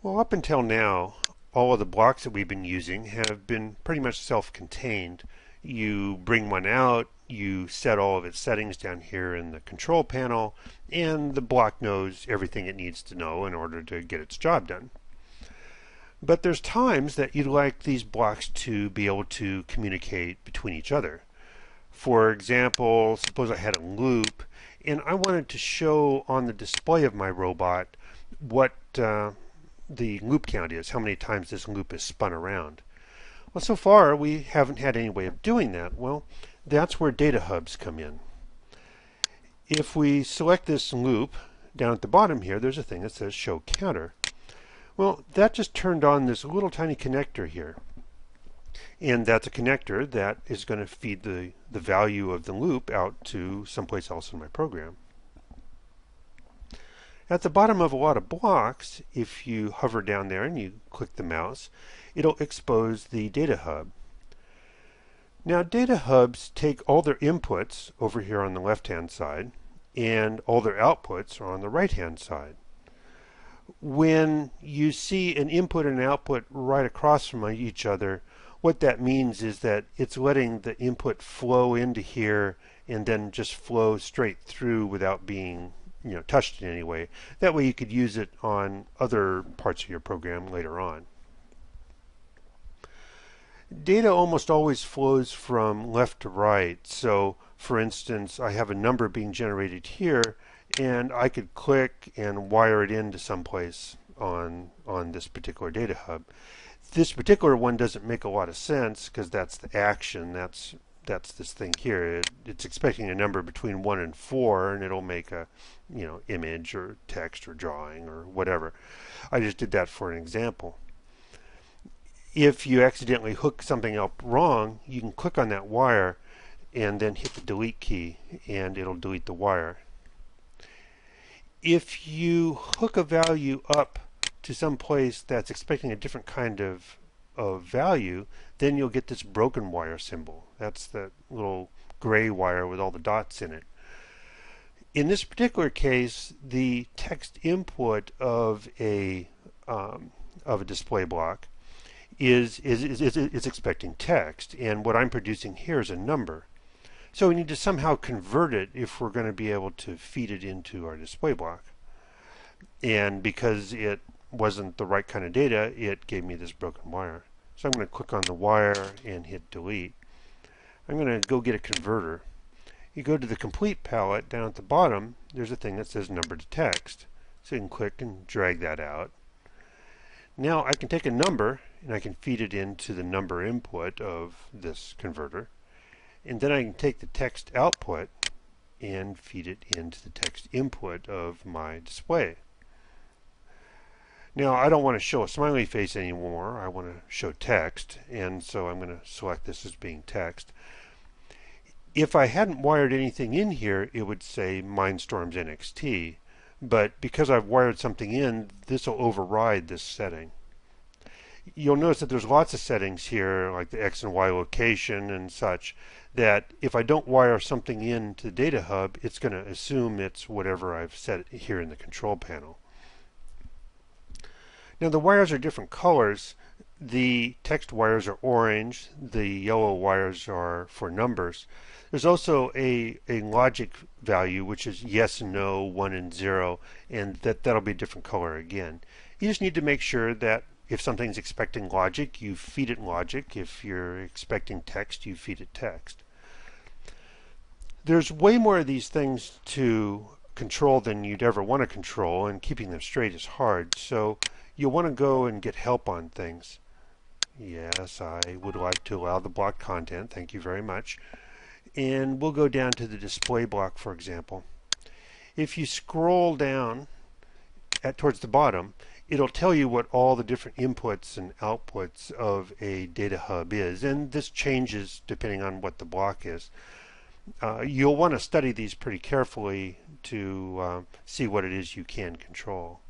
Well, up until now, all of the blocks that we've been using have been pretty much self-contained. You bring one out, you set all of its settings down here in the control panel, and the block knows everything it needs to know in order to get its job done. But there's times that you'd like these blocks to be able to communicate between each other. For example, suppose I had a loop and I wanted to show on the display of my robot what the loop count is, how many times this loop is spun around. Well, so far we haven't had any way of doing that. Well, that's where data hubs come in. If we select this loop, down at the bottom here, there's a thing that says show counter. Well, that just turned on this little tiny connector here. And that's a connector that is going to feed the value of the loop out to someplace else in my program. At the bottom of a lot of blocks, if you hover down there and you click the mouse, it'll expose the data hub. Now, data hubs take all their inputs over here on the left-hand side, and all their outputs are on the right-hand side. When you see an input and an output right across from each other, what that means is that it's letting the input flow into here and then just flow straight through without being touched in any way. That way you could use it on other parts of your program later on. Data almost always flows from left to right. So for instance, I have a number being generated here and I could click and wire it into someplace on this particular data hub. This particular one doesn't make a lot of sense because that's the action. That's this thing here. It's expecting a number between 1 and 4, and it'll make a image or text or drawing or whatever. I just did that for an example. If you accidentally hook something up wrong, you can click on that wire and then hit the delete key, and it'll delete the wire. If you hook a value up to some place that's expecting a different kind of value, then you'll get this broken wire symbol. That's the little gray wire with all the dots in it. In this particular case, the text input of a display block is expecting text, and what I'm producing here is a number. So we need to somehow convert it if we're going to be able to feed it into our display block. And because it wasn't the right kind of data, it gave me this broken wire. So I'm going to click on the wire and hit delete. I'm going to go get a converter. You go to the complete palette down at the bottom, there's a thing that says number to text. So you can click and drag that out. Now I can take a number and I can feed it into the number input of this converter. And then I can take the text output and feed it into the text input of my display. Now I don't want to show a smiley face anymore. I want to show text, and so I'm going to select this as being text. If I hadn't wired anything in here, it would say Mindstorms NXT, but because I've wired something in, this will override this setting. You'll notice that there's lots of settings here, like the X and Y location and such, that if I don't wire something into the data hub, it's going to assume it's whatever I've set here in the control panel. Now the wires are different colors. The text wires are orange, the yellow wires are for numbers. There's also a logic value, which is yes and no, 1 and 0, and that'll be a different color again. You just need to make sure that if something's expecting logic, you feed it logic. If you're expecting text, you feed it text. There's way more of these things to control than you'd ever want to control, and keeping them straight is hard. So you'll want to go and get help on things. Yes, I would like to allow the block content. Thank you very much. And we'll go down to the display block, for example. If you scroll down towards the bottom, it'll tell you what all the different inputs and outputs of a data hub is, and this changes depending on what the block is. You'll want to study these pretty carefully to see what it is you can control.